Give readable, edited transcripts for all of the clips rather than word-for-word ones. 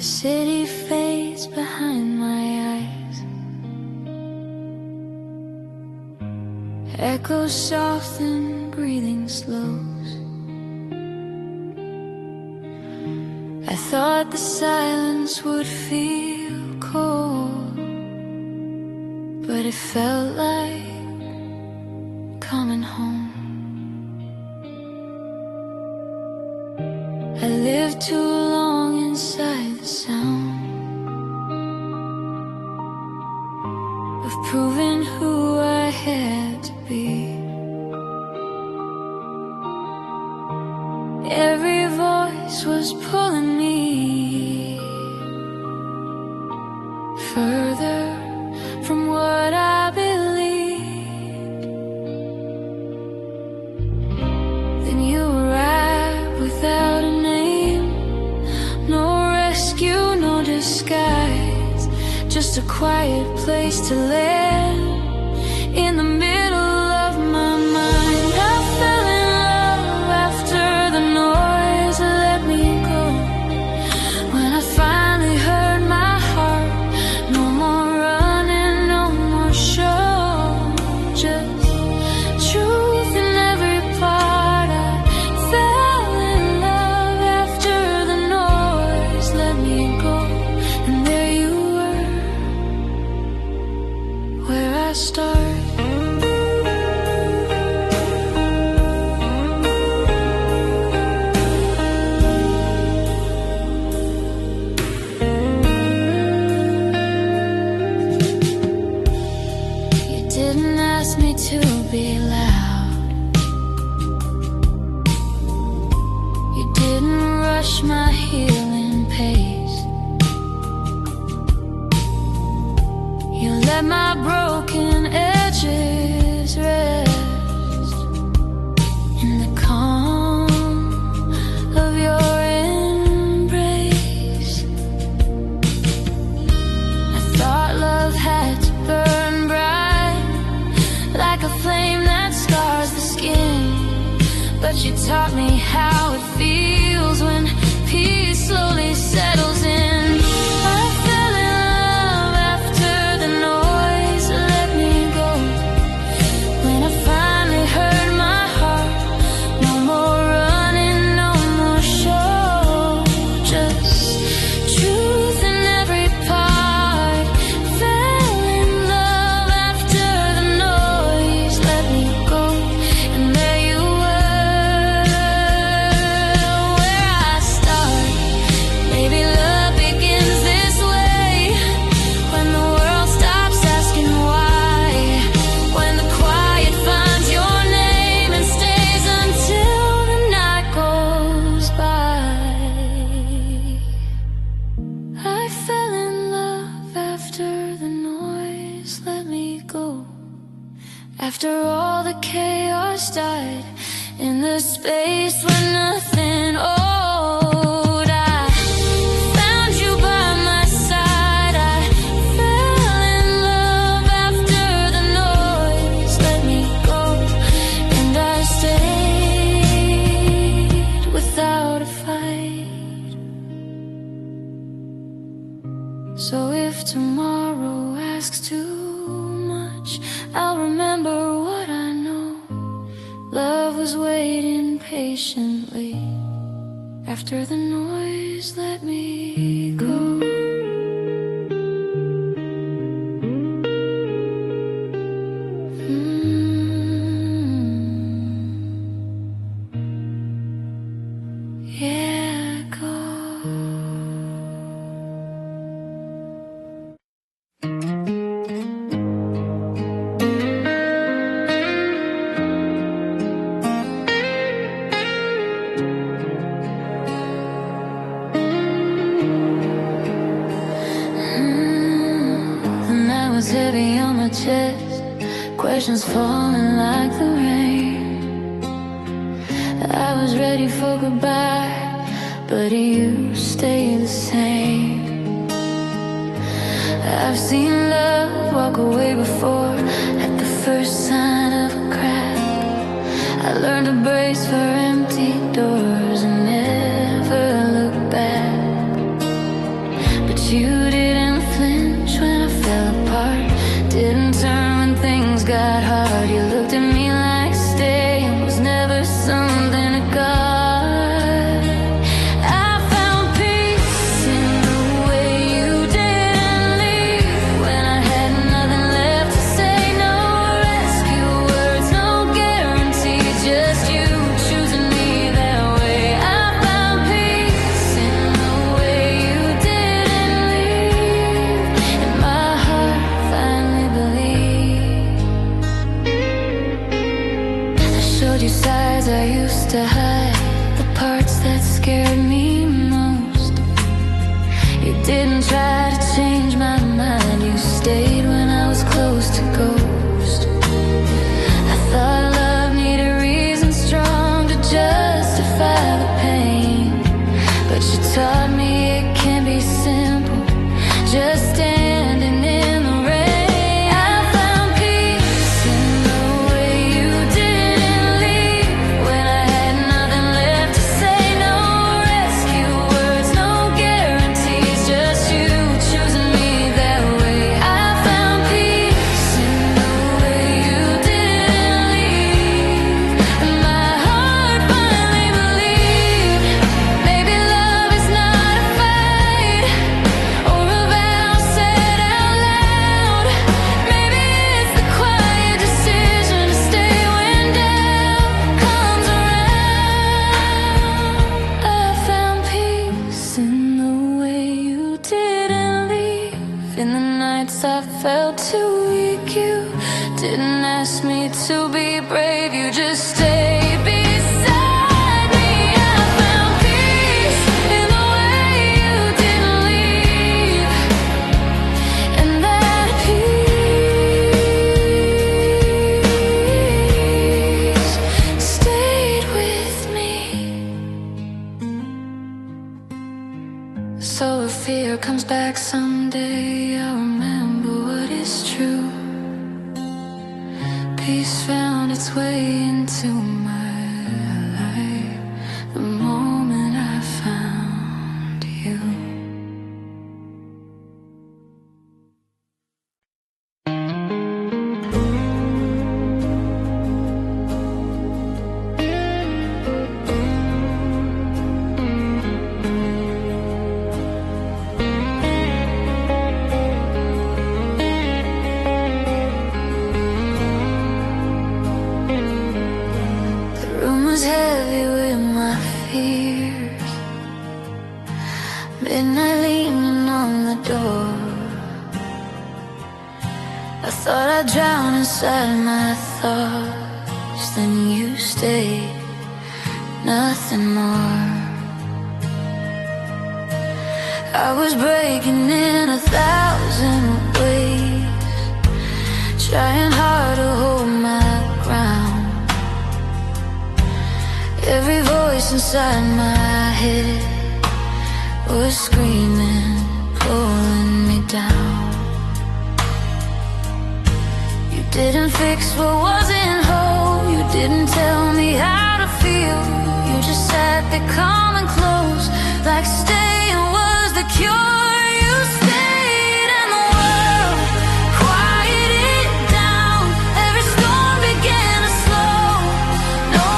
The city fades behind my eyes, echoes soft and breathing slows. I thought the silence would feel cold, but it felt like coming home. I lived too long inside the sound of proving who I had to be. Every voice was pulling me further from what I believed. Then you arrived without a name, no rescue, no disguise, just a quiet place to land in the middle of my mind. I fell in love after the noise let me go. When I finally heard my heart, no more running, no more show, just truth in every part. I fell in love after the noise let me go. And there you were, where I started. You didn't ask me to be loud, you didn't rush my healing pace. You let my broken edges rest in the calm of your embrace. I thought love had to burn bright, like a flame that scars the skin. But you taught me how it feels when peace slowly settles in. I fell in love after the noise let me go. When I finally heard my heart, no more running, no more show, just truth in every part. Fell in love after the noise let me go. And there you were, where I start. Maybe love begins this way, when the world stops asking why, when the quiet finds your name and stays until the night goes by. I fell in love after the noise let me go. After all the chaos died in the space where nothing owed, I found you by my side. I fell in love after the noise let me go. And I stayed without a fight. So if tomorrow asks too much, I'll remember what I know. Love was waiting patiently after the noise let me go. Yeah, go. The night was heavy on my chest, questions falling like the rain. I was ready for goodbye, but you stay the same. I've seen love walk away before, at the first sign of a crack. I learned to brace for empty doors and never look back. guess I felt too weak. You didn't ask me to be brave, you just stayed beside me. I found peace in the way you didn't leave, and that peace stayed with me. So if fear comes back someday, I'll remember what is true. Peace found its way into my life the moment I found you. Heavy with my fears, midnight leaning on the door. I thought I'd drown inside my thoughts, then you stayed, nothing more. I was breaking in 1,000 ways, trying hard to hold my ground. Every voice inside my head was screaming, pulling me down. You didn't fix what wasn't whole, you didn't tell me how to feel. You just sat there calm and close, like staying was the cure. You stayed and the world quieted down. Every storm began to slow. No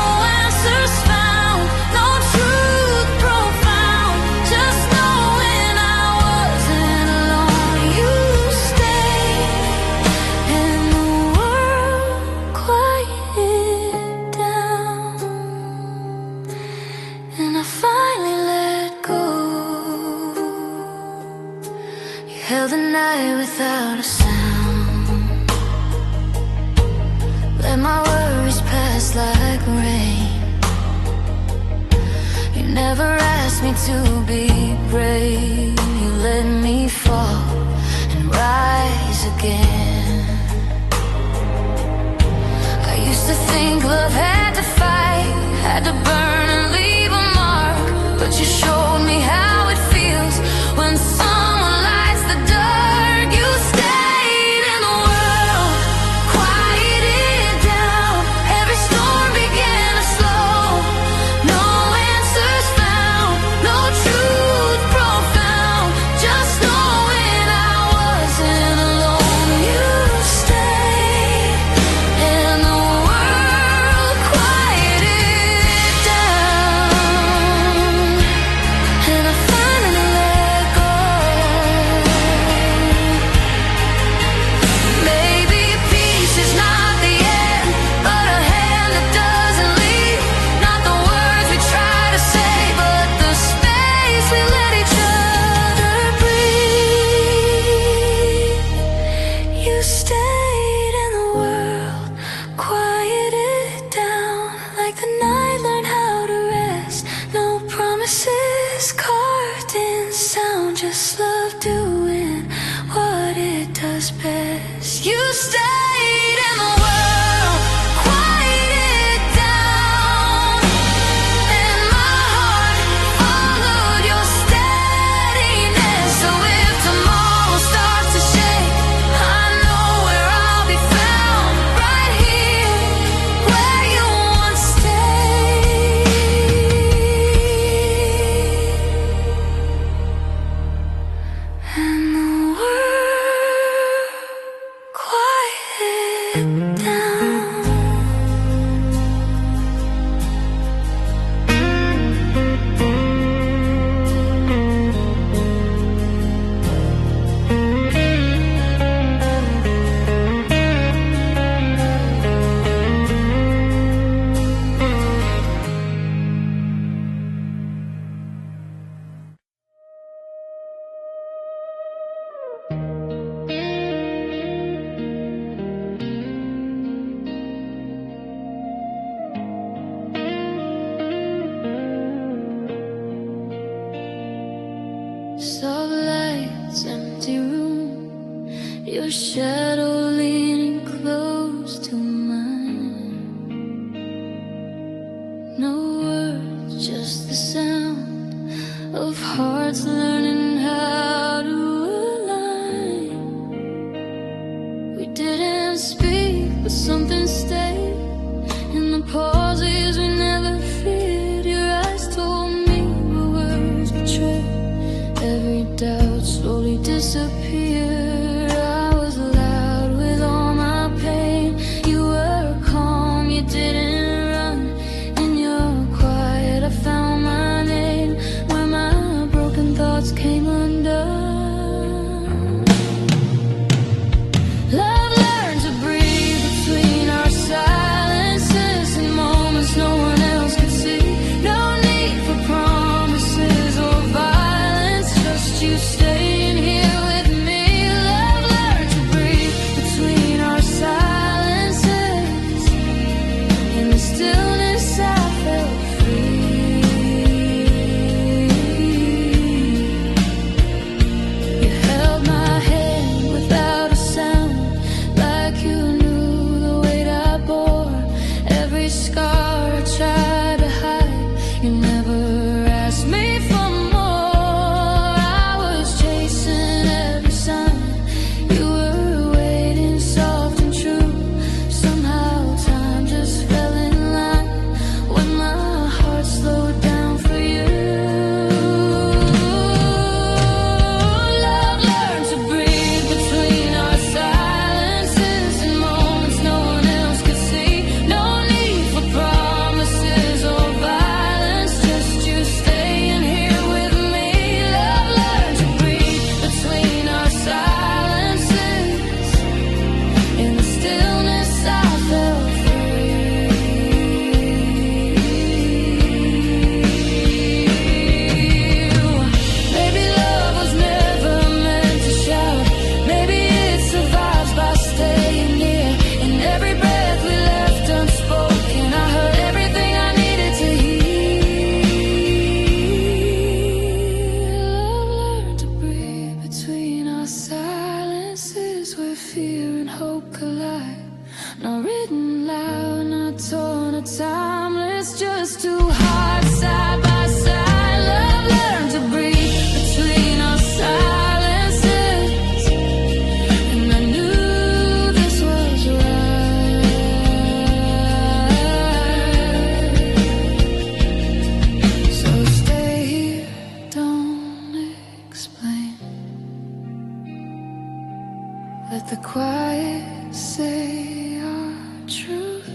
answers found, no truth profound. Just knowing I wasn't alone. You stayed and the world quieted down. And I finally let go. You held the night without a sound, let my worries pass like rain. You never asked me to be brave, you let me fall and rise again. I used to think love had to fight, had to burn and leave a mark, but you showed me how it feels when someone lights the dark. You stayed and the world quieted down. Every storm began to slow. No answers found, no truth profound. Just knowing I wasn't alone. You stayed and the world quieted down. And I finally let go. Maybe peace is not the end, but a hand that doesn't leave. Not the words we try to say, but the space we let each other breathe. You stayed and the world quieted down, like the night learned how to rest. No promises carved in sound, just love doing what it does best. You stayed and the world quieted down, and my heart followed your steadiness. So if tomorrow starts to shake, I know where I'll be found, right here where you once stayed. And the world quieted Soft lights, empty room, your shadow leaning close to mine. No words, just the sound of hearts learning how to align. We didn't speak, but something stayed in the pauses we never feared. Your eyes told me the words betrayed. Every doubt slowly disappeared. I was loud with all my pain. You were calm, you didn't run. In your quiet I found my name, where my broken thoughts came undone. Love learned to breathe between our silences, in moments no one else could see. No need for promises or violence, just you staying here with me. Love learned to breathe between our silences. In the stillness I felt free. You held my hand without a sound, like you knew the weight I bore. Every scar I tried to hide, you never asked me for more. I was chasing every sign, you were waiting soft and true. Somehow time just fell in line when my heart slowed down for you. Love learned to breathe between our silences, in moments no one else could see. No need for promises or violence, just you staying here with me. Love learned to breathe between our silences. In the stillness I felt free. Maybe love was never meant to shout. Maybe it survives by staying near. In every breath we left unspoken, I heard everything I needed to hear. Love learned to breathe between our silences, where fear and hope collide. Not written loud, not torn or timeless, just two hearts side by side. Love learned to breathe between our silences, and I knew this was right. So stay here, don't explain. Let the quiet say our truth.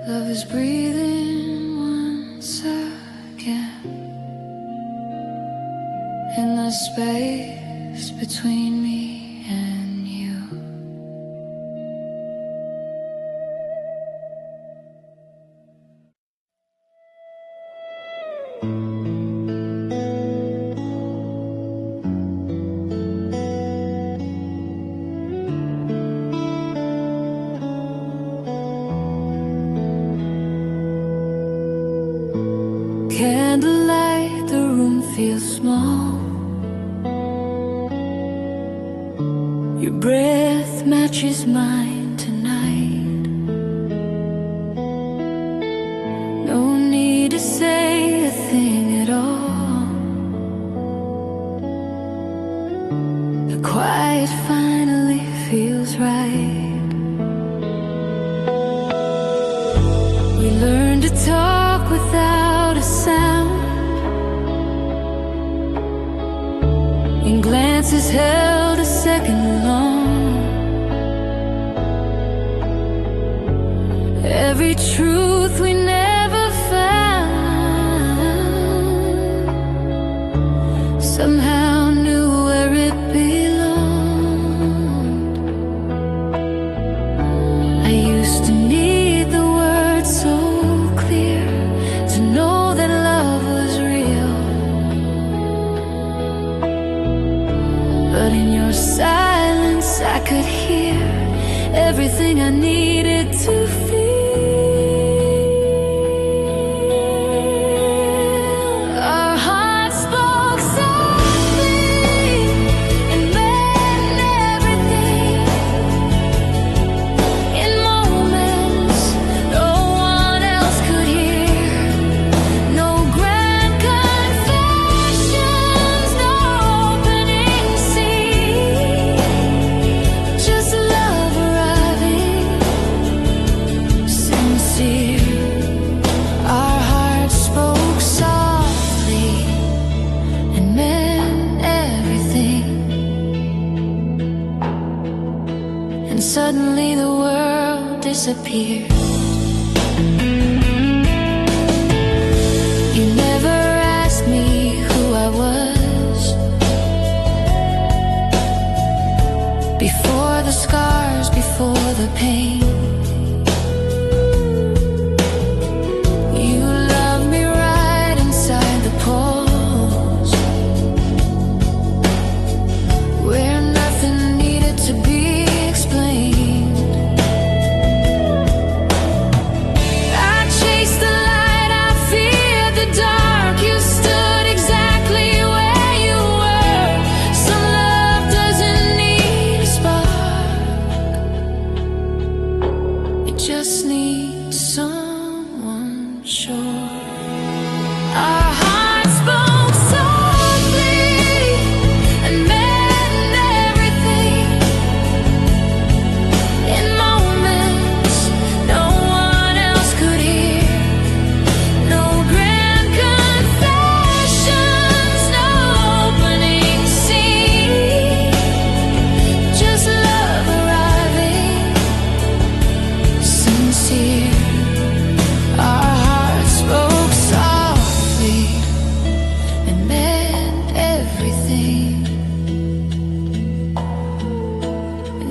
Love is breathing once again in the space between me and you. Candlelight, the room feels small. Your breath matches mine tonight. No need to say a thing at all. The quiet finally feels right. We learn to talk without a sound, in glances held a second long. Every truth we never found, somehow knew where it belonged. I used to need the words so clear to know that love was real, but in your silence I could hear everything I needed to feel. Our hearts disappeared. You never asked me who I was before the scars, before the pain.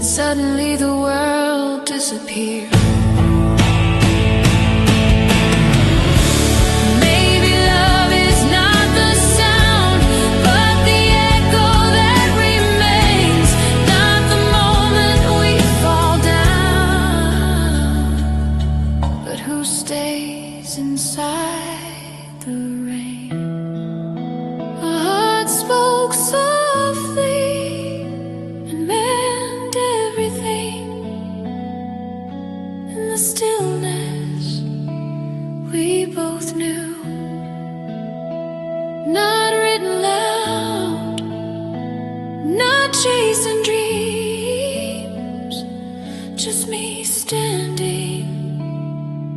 Suddenly the world disappeared. Maybe love is not the sound, but the echo that remains. Not the moment we fall down, but who stays inside the rain. A heart spoke softly and meant everything. In the stillness we both knew, not written loud, not chasing dreams, just me standing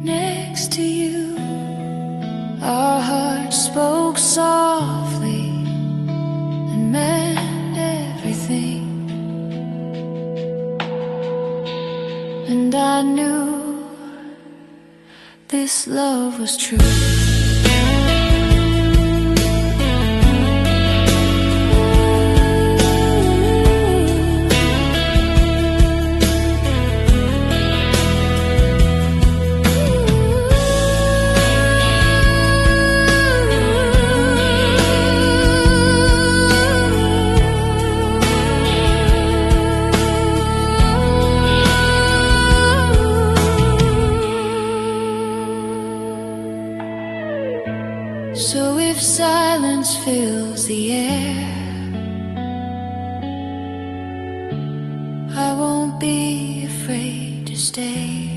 next to you. Our hearts spoke softly and meant everything. And I knew this love was true. So if silence fills the air, I won't be afraid to stay,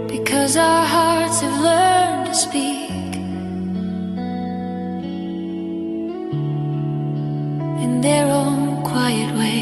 because our hearts have learned to speak in their own quiet way.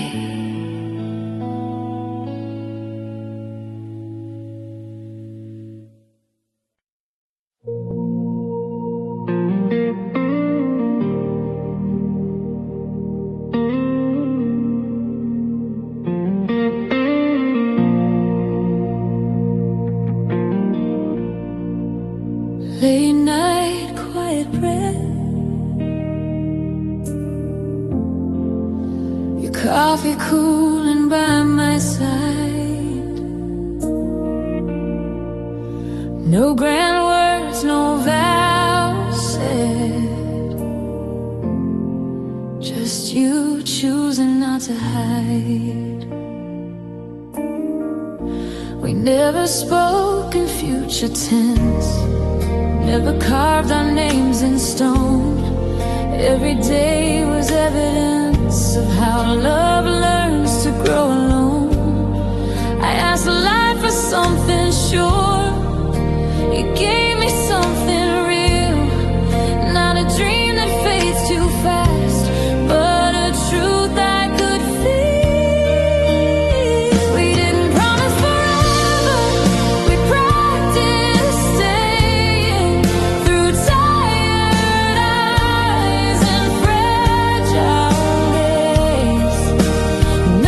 Late night, quiet prayer, your coffee cooling by my side. No grand words, no vows said, just you choosing not to hide. We never spoke in future tense, never carved our names in stone. Every day was evidence of how love learns to grow alone. I asked life for something sure, it gave me something real. Not a dream that fades too fast, but a truth I could feel. We didn't promise forever, we practiced staying through tired eyes and fragile days.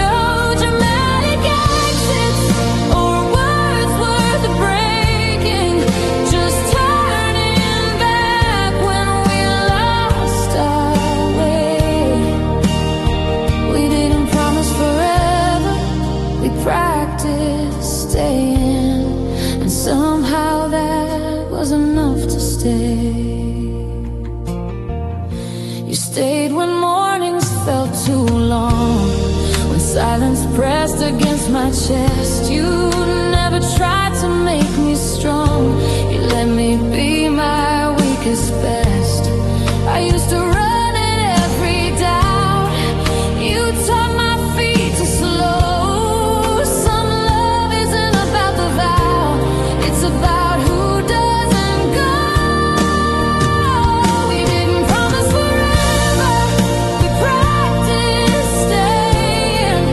No dramatic was enough to stay. You stayed when mornings felt too long, when silence pressed against my chest. You never tried to make me strong. You let me be my weakest best. I used to run in every doubt. You taught my feet to slow. Some love isn't about the vow, it's about who doesn't go. We didn't promise forever, we practiced staying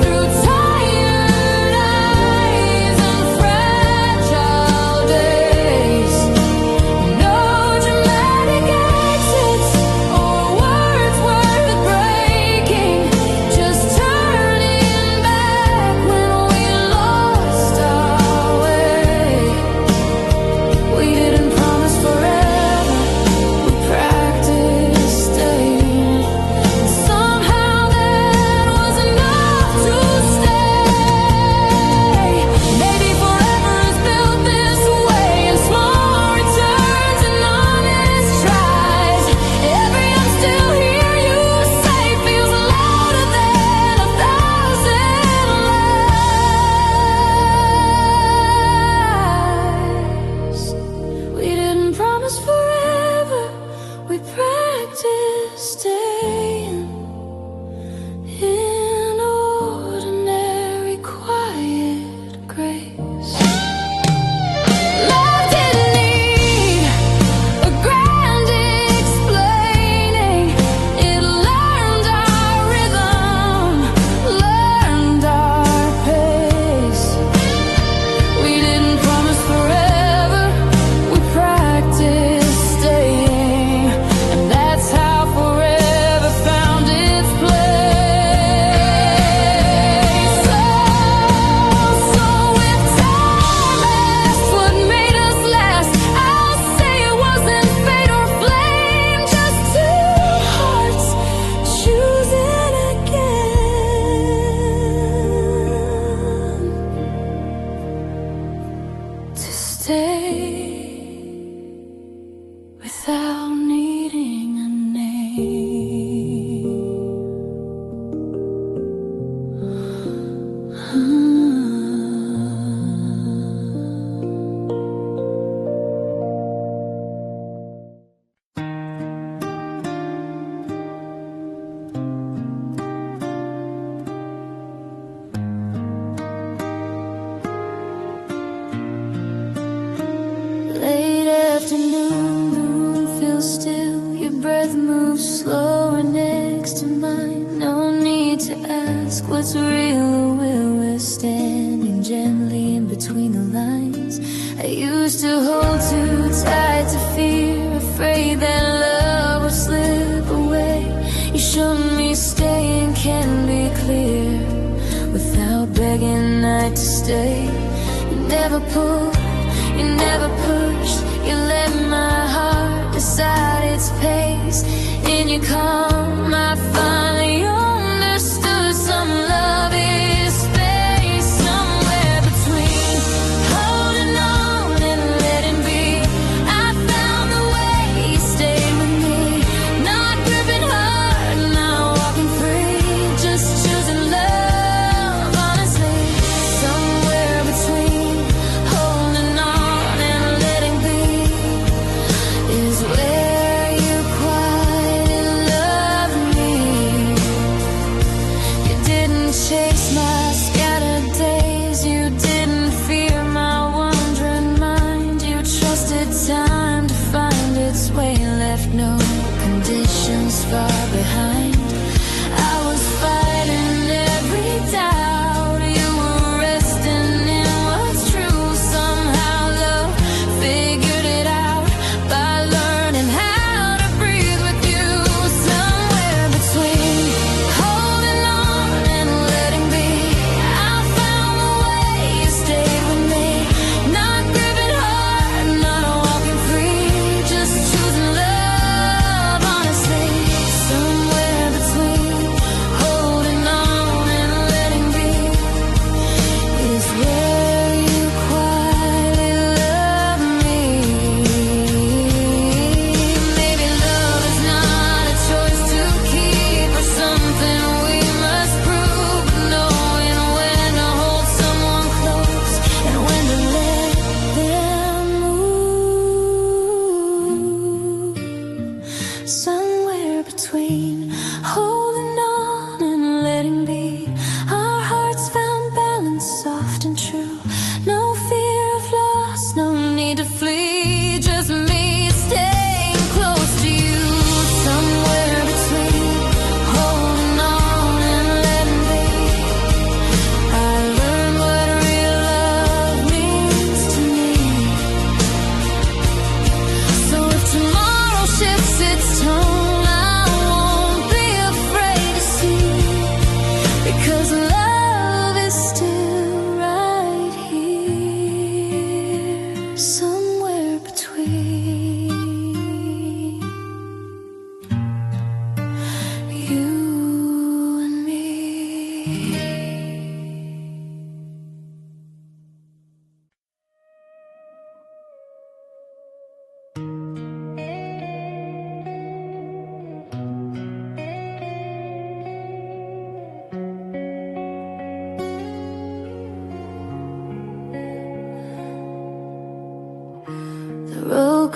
through tired eyes and fragile days. No dramatic exits or words worth breaking, just turning back when we lost our way. We didn't promise forever, we practiced staying. Somehow that was enough to stay. Maybe forever is built this way, in small returns and honest tries. Every I'm still here you say feels louder than 1,000 lies. We didn't promise forever, we practiced staying in ordinary quiet grace. Love didn't need a grand explaining. It learned our rhythm, learned our pace. We didn't promise forever, we practiced staying, and that's how forever found its place. So if time asked what made us last, I'll say it wasn't fate or flame, just two hearts choosing again to stay without needing a Late afternoon, the room feels still. Your breath moves slower next to mine. No need to ask what's real or will. We're standing gently in between the lines. I used to hold too tight to fear, afraid that love would slip away. You showed me staying can be clear without begging I to stay. You never pulled, you never pushed, you let my heart decide its pace. In your calm, I finally understood some love is space, somewhere between holding on and letting be. I found the way you stayed with me, not gripping hard, not walking free, just choosing love honestly. Somewhere between holding on and letting be is where you quietly loved me. You didn't chase my scattered days, you didn't fear my wandering mind. You trusted time to find its way, left no conditions far behind. I was fighting every doubt, you were resting in what's true. Somehow love figured it out by learning how to breathe with you. Somewhere between holding on and letting be, I found the way you stayed with me, not gripping hard, not walking free,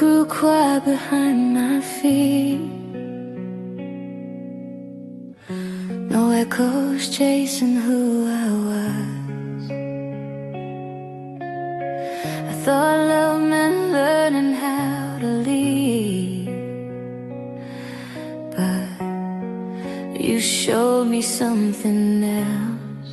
grew quiet behind my feet. No echoes chasing who I was. I thought love meant learning how to lead, but you showed me something else.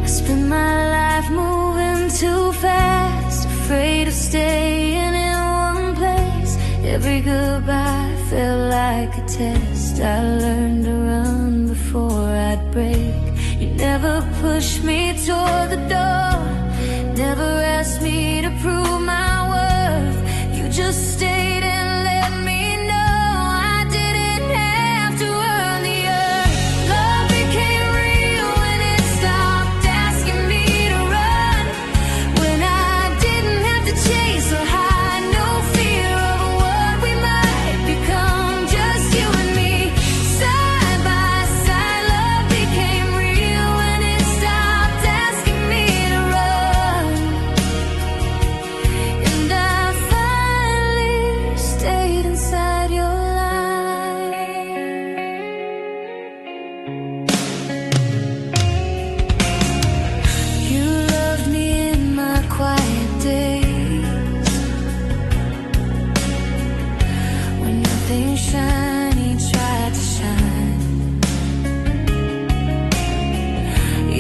I spent my life moving too fast, afraid of staying in one place. Every goodbye felt like a test. I learned to run before I'd break. You never pushed me toward the door, never asked me to prove my worth. You just stayed and let me know I didn't have to earn the earth. Love became real when it stopped asking me to run, when I didn't have to chase or hide, no fear of what we might become, just you and me, side by side. Love became real when it stopped asking me to run, and I finally stayed inside your life. You loved me in my quiet days, when nothing shiny tried to shine.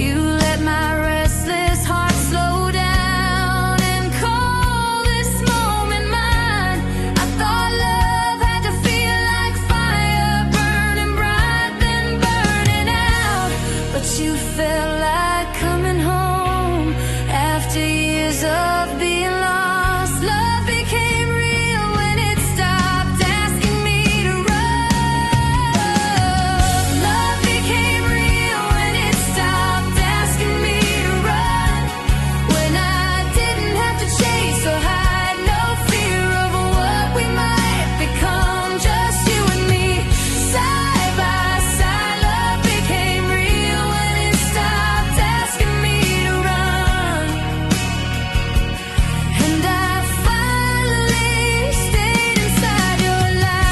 You let my restless heart slow down and call this moment mine. I thought love had to feel like fire, burning bright then burning out, but you felt like coming home after years of being lost. Love became real when it stopped asking me to run. Love became real when it stopped asking me to run, when I didn't have to chase or hide, no fear of what we might become, just you and me, side by side. Love became real when it stopped asking me to run, and I finally stayed inside your life.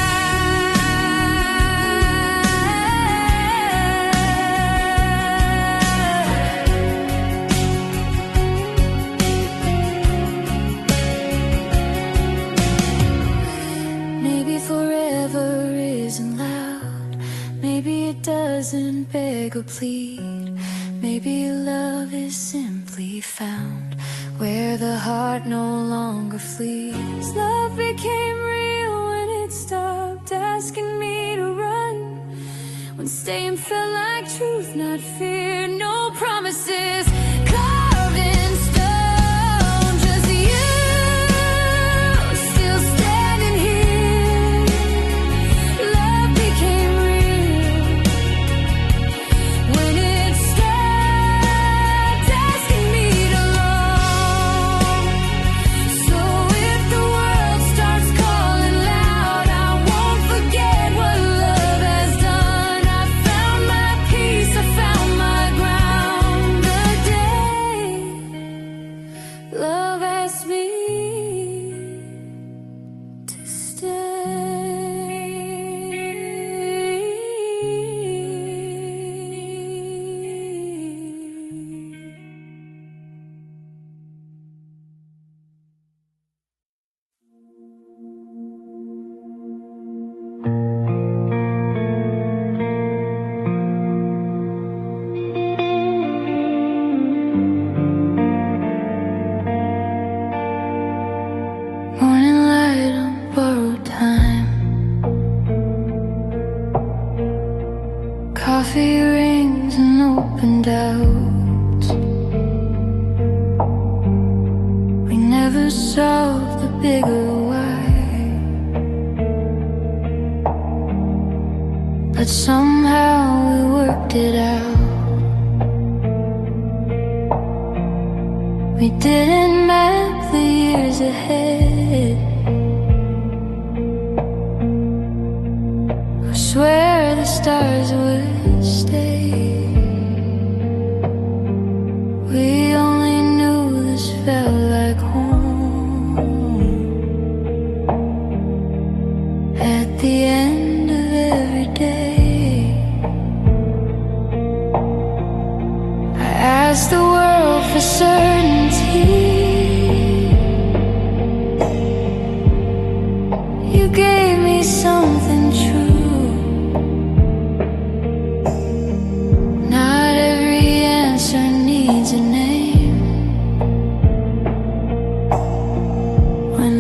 Maybe forever isn't loud, maybe it doesn't beg or plead, maybe love is simply found where the heart no longer flees. Love became real when it stopped asking me to run, when staying felt like truth, not fear, no promises carved in stone, just you still standing here. Love became real when it stopped asking me to long. So if the world starts calling loud, I won't forget what love has done. I found my peace, I found my ground. The day love asked me to morning light on borrowed time, coffee rings and opened out. We never solved the bigger why, but somehow we worked it out. We didn't map the years ahead, I swear the stars would stay. We only knew this felt like home.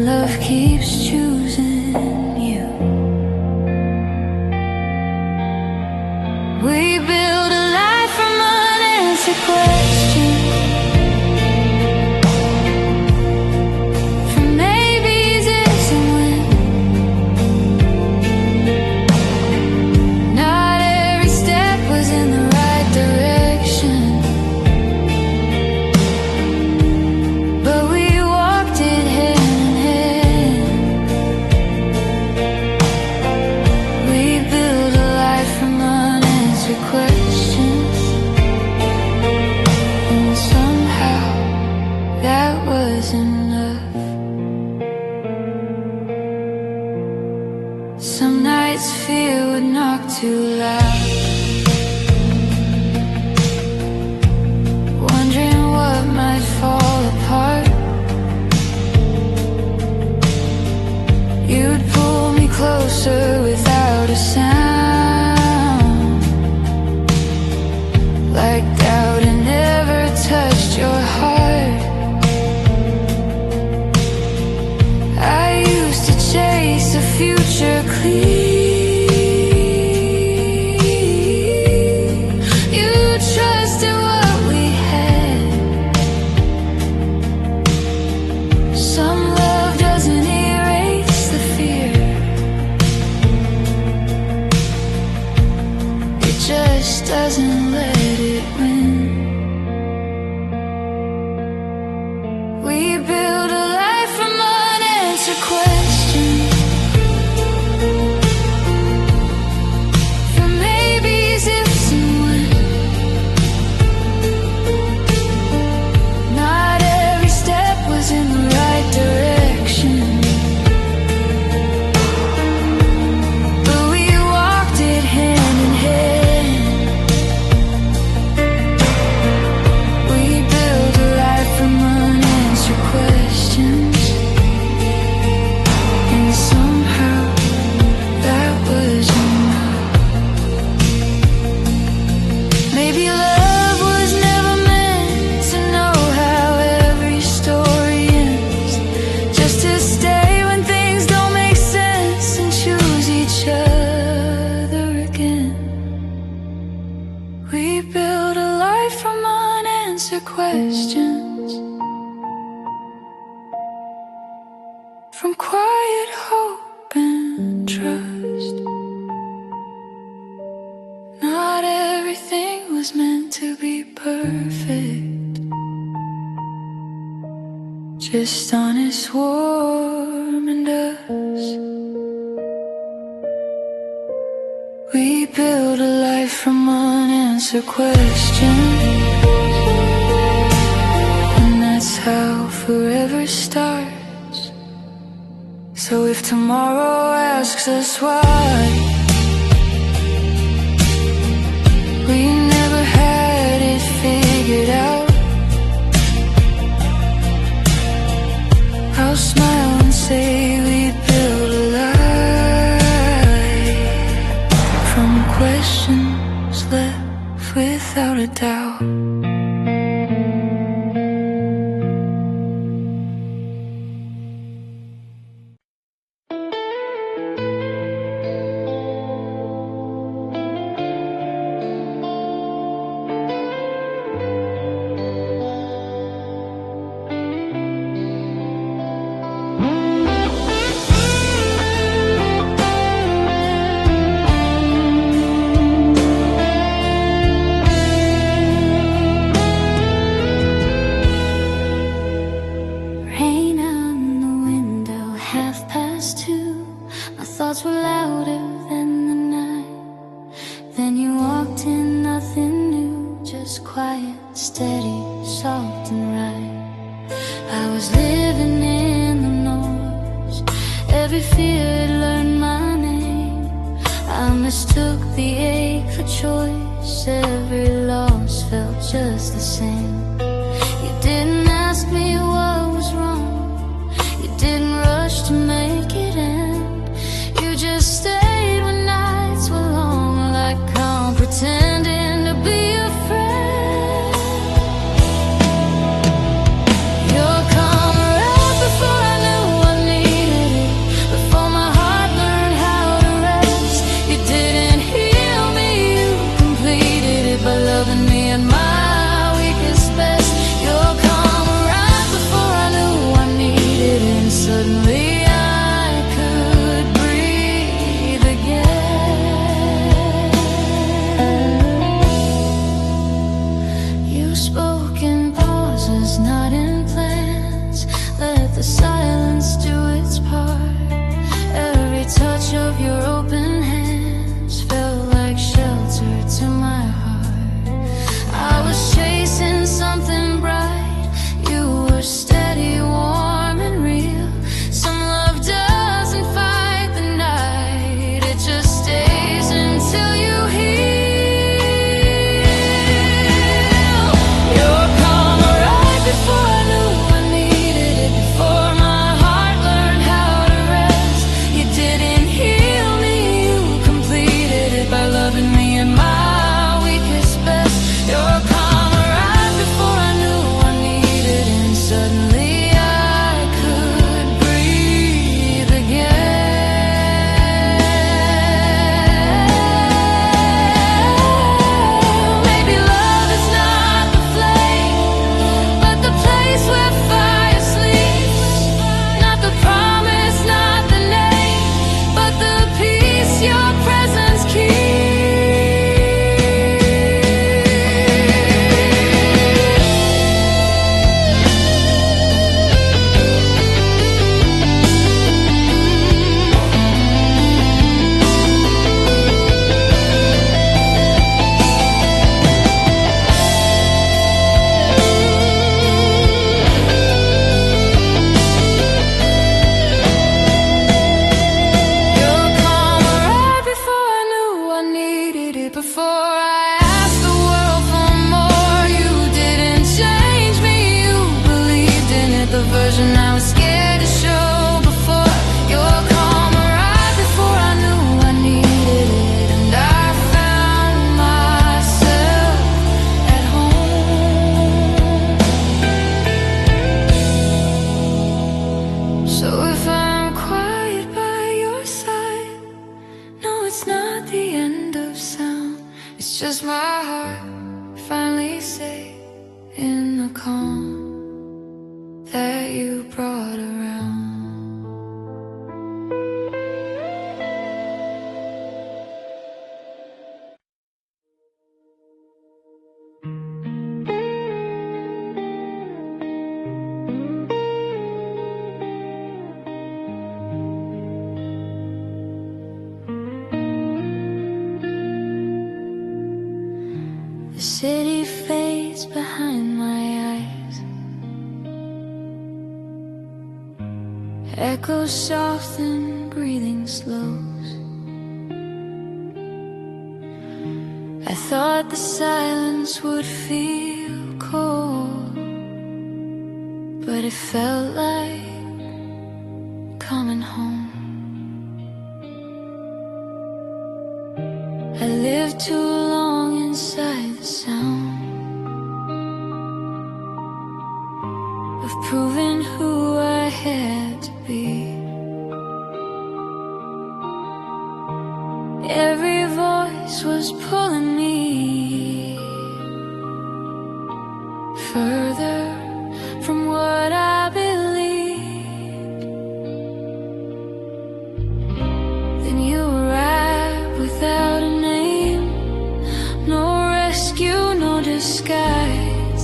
love keeps choosing you. We build a life from unanswered questions. Some nights fear would knock too loud, wondering what might fall apart. You'd pull me closer without a sound, like doubt had never touched your heart. I used to chase a future clear. You trusted what we had. Some love doesn't erase the fear, it just doesn't let it win. We build a life from unanswered questions. Questions from quiet hope and trust. Not everything was meant to be perfect, just honest, warm and us. We build a life from unanswered questions. That's how forever starts. So if tomorrow asks us why, we never had it figured out, I'll smile and say we built a life from questions left without a doubt. You're come right before I knew I needed So if I'm quiet by your side, no, it's not the end of sound. It's just my heart finally safe in the calm that you brought around. The city fades behind my eyes, echoes soft and breathing slows. I thought the silence would feel cold, but it felt like coming home. I lived too long inside the sound of proving who I had to be. Every voice was pulling me further from what I believed. Then you arrived without a name, no rescue, no disguise,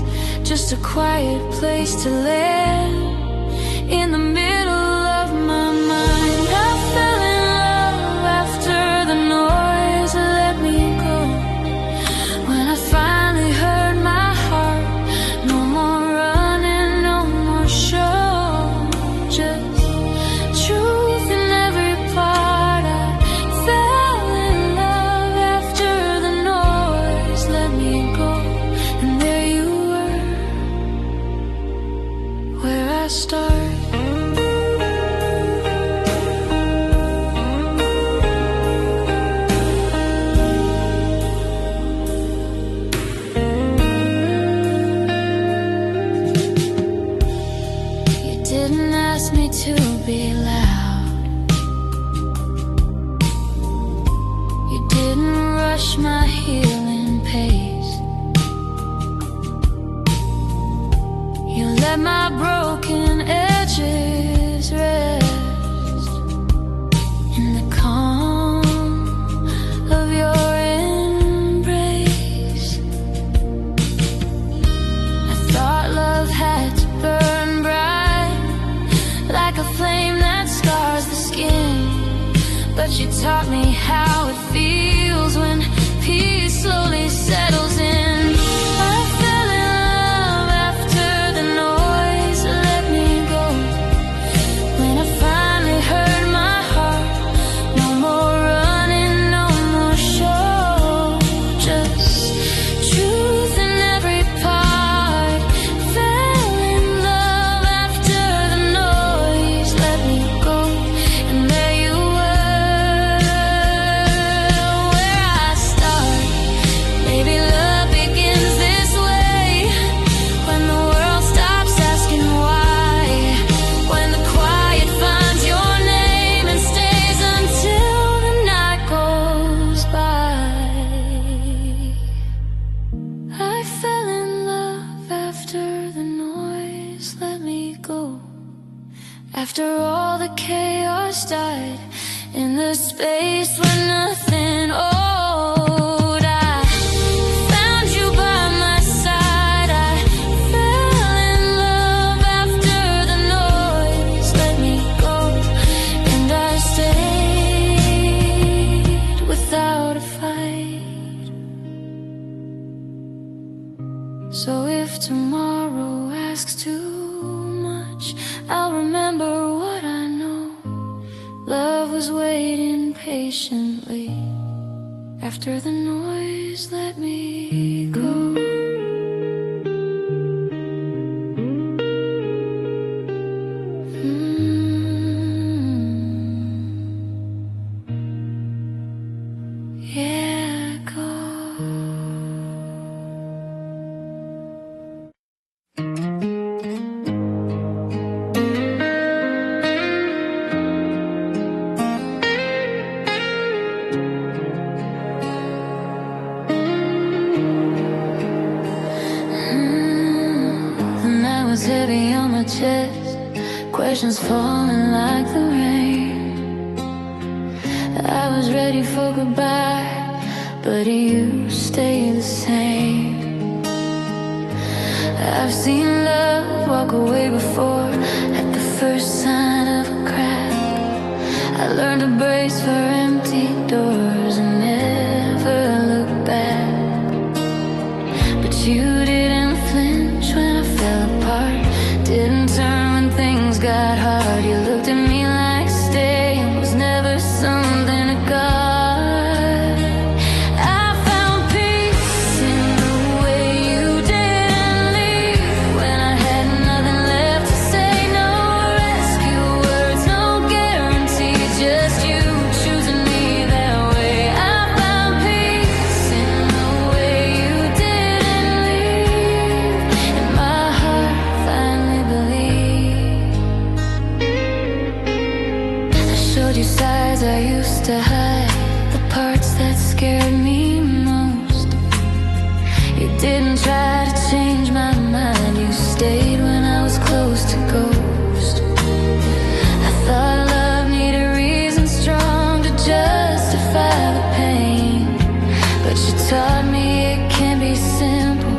just a quiet place to land in the middle of my mind. I fell in love after the noise let me go. When I finally heard my heart, no more running, no more show, just truth in every part. I fell in love after the noise let me go. And there you were, where I started. You didn't ask me to be loud, you didn't rush my healing pace. You let my broken edges rest in the calm of your embrace. I thought love had to burn bright, like a flame that scars the skin. But you taught me how it feels when peace slowly settles in. I fell in love after the noise let me go. When I finally heard my heart, no more running, no more show, just truth in every part. Fell in love after the noise let me go. And there you were, where I start. Maybe love begins this way, when the world stops asking why, when the quiet finds your name and stays until the night goes by. I fell in love after the noise let me go. After all the chaos died in the space where nothing owed, I found you by my side. I fell in love after the noise let me go. And I stayed without a fight. So if tomorrow asks too much, I'll remember what I know. Love was waiting patiently after the noise let me go. Yeah, go. questions falling like the rain. I was ready for goodbye, but you stay the same. I've seen love walk away before at the first sign of a crack. I learned to brace for empty doors and never look back. But you didn't flinch when I fell apart, didn't turn when things got hard. You looked at me like staying was never something to guard. I used to hide the parts that scared me most. You didn't try to change my mind, you stayed when I was close to ghost. I thought love needed reason strong to justify the pain, but you taught me it can be simple,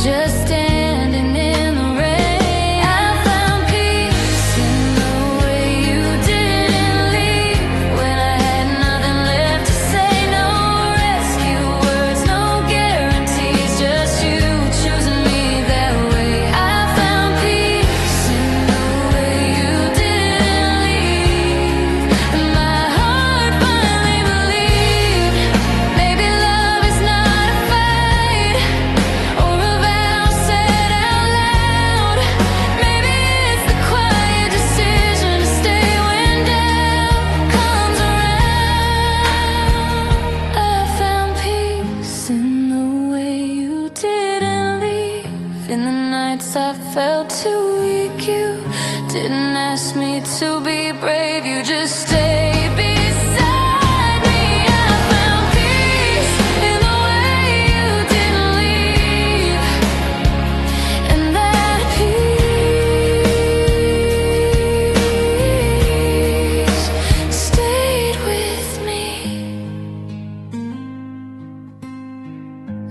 just standing in the rain. I found peace in the way you didn't leave when I had nothing left to say. No rescue words, no guarantees, just you choosing me that way. I found peace in the way you didn't leave, and my heart finally believed maybe love is not a fight or a vow said out loud. Maybe it's the quiet decision to stay when doubt comes around. I found peace in the way you didn't leave. In the nights I felt too weak, you didn't ask me to be brave, you just stayed beside me. I found peace in the way you didn't leave, and that peace stayed with me.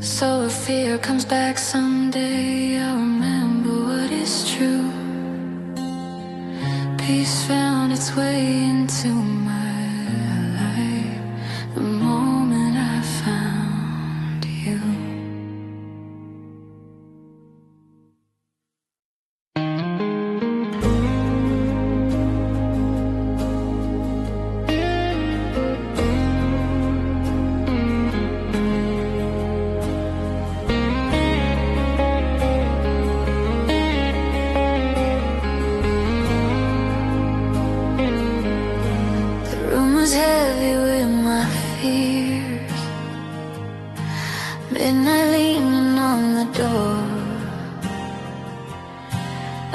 So if fear comes back someday, I'll remember what is true. Peace found its way into my life the moment I found you. The room was heavy with my fears, midnight leaning on the door.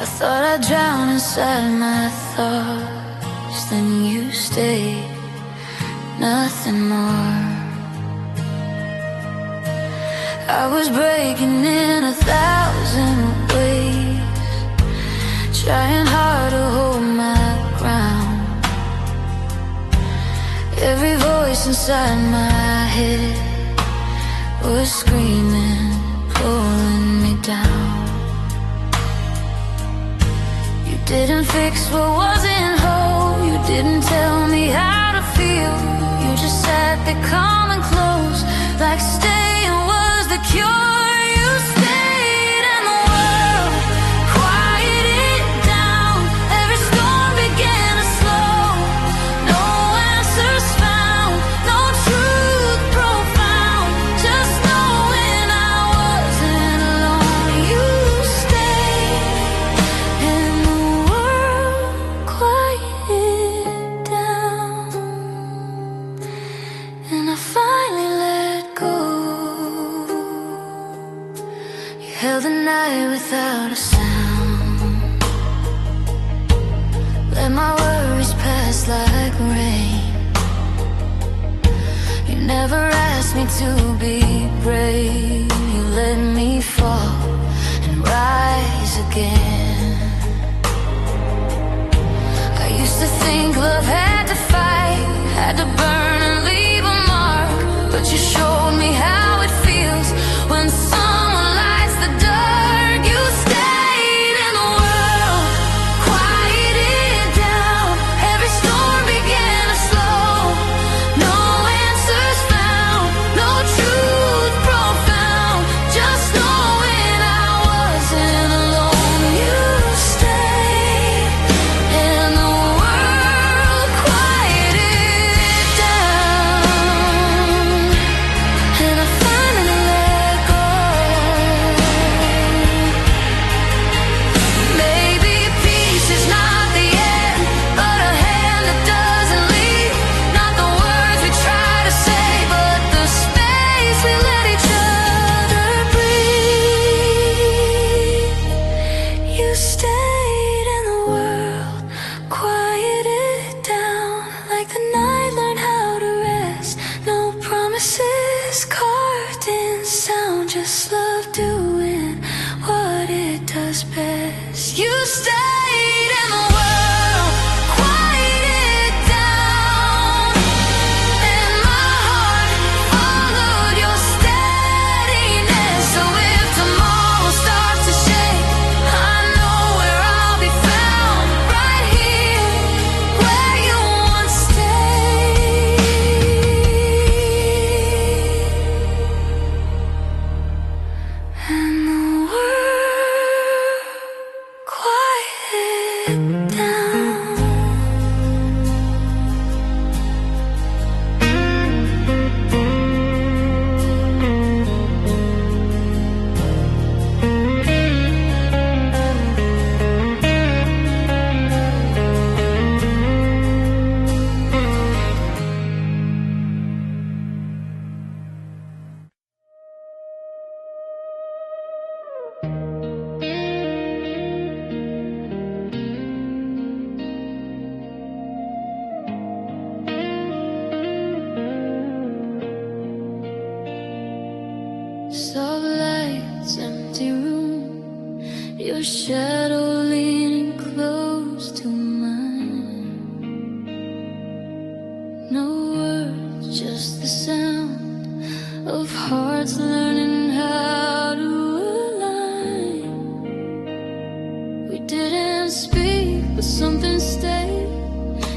I thought I'd drown inside my thoughts, then you stayed, nothing more. I was breaking in 1,000 ways, trying hard to hold my ground. Every voice inside my head was screaming, pulling me down. You didn't fix what wasn't whole, you didn't tell me how to feel. You just sat there calm and close, like staying was the cure. You stayed and the world quieted down. Every storm began to slow, no answers found, no truth profound, just knowing I wasn't alone. You stayed and the world quieted down, and I finally let go. You held the night without a sound, let my worries pass like rain. You never asked me to be brave, you let me fall and rise again. shadow leaning close to mine. No words, just the sound of hearts learning how to align. We didn't speak, but something stayed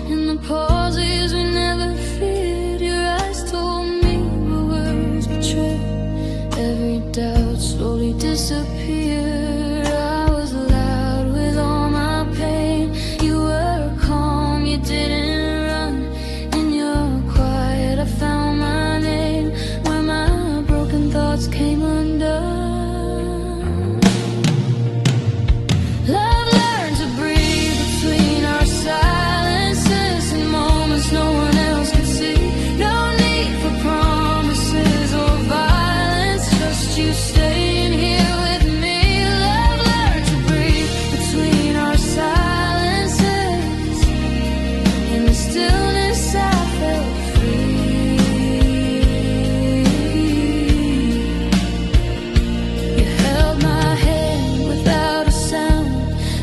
in the pauses we never feared. Your eyes told me the words betrayed. Every doubt slowly disappeared. I was loud with all my pain. You were calm, you didn't run. In your quiet I found my name, where my broken thoughts came undone. Love learned to breathe between our silences, in moments no one else could see. No need for promises or violence, just you staying here with me. Love learned to breathe between our silences. In the stillness I felt free. You held my hand without a sound,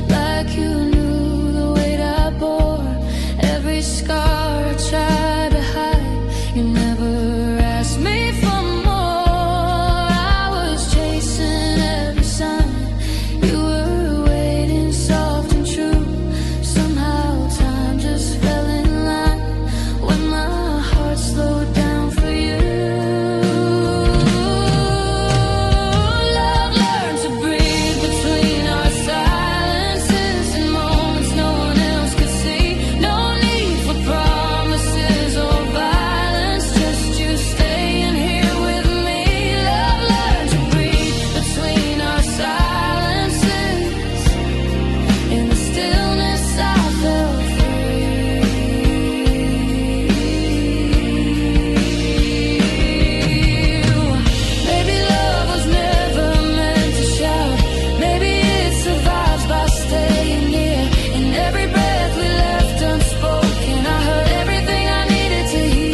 like you knew the weight I bore. Every scar I tried to hide, you never asked me for more. I was chasing every sign, you were waiting soft and true. Somehow time just fell in line when my heart slowed down for you. Love learned to breathe between our silences, in moments no one else could see. No need for promises or violence, just you staying here with me. Love learned to breathe between our silences. In the stillness I felt free. Maybe love was never meant to shout. Maybe it survives by staying near. In every breath we left unspoken, I heard everything I needed to hear.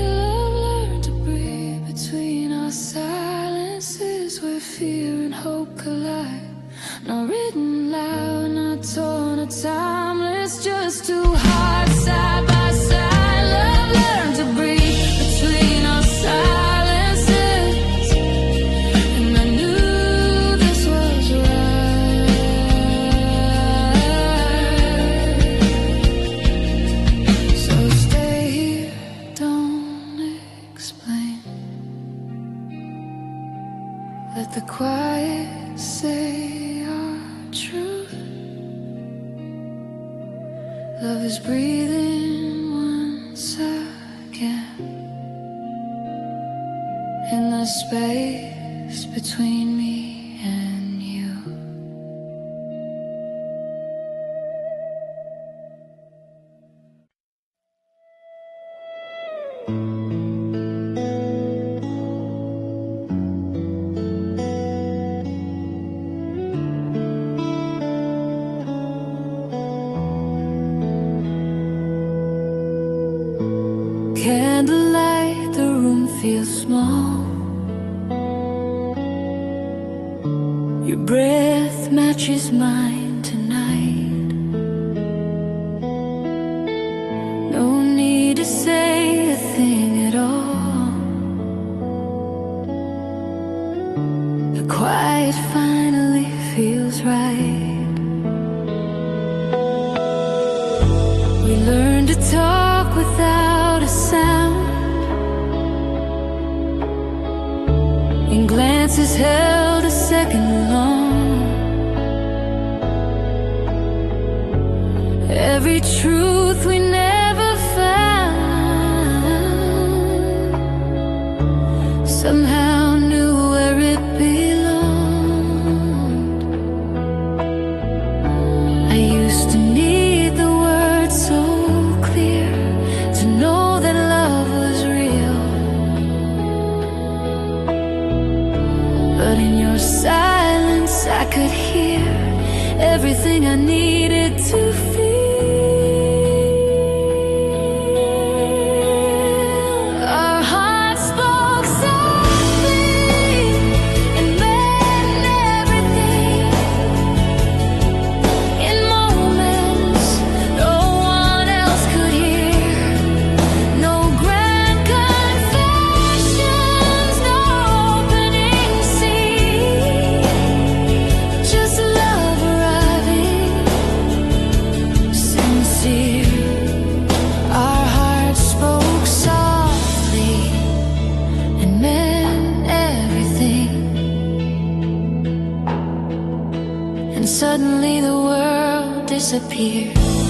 Love learned to breathe between our silences, where fear and hope collide. Not written loud, not torn or timeless, just two hearts side by side. Love learned to breathe between our silences, and I knew this was right. So stay here, don't explain. Let the quiet say our truth. Love is breathing once again in the space between me and you. Candlelight, the room feels small. Your breath matches mine tonight. No need to say a thing at all. The quiet finally feels right. We learn to talk without a sound, in glances held a second long. Every truth we never found, somehow knew where it belonged. I used to need the words so clear to know that love was real, but in your silence I could hear everything I needed to feel. Our hearts spoke softly, and disappear.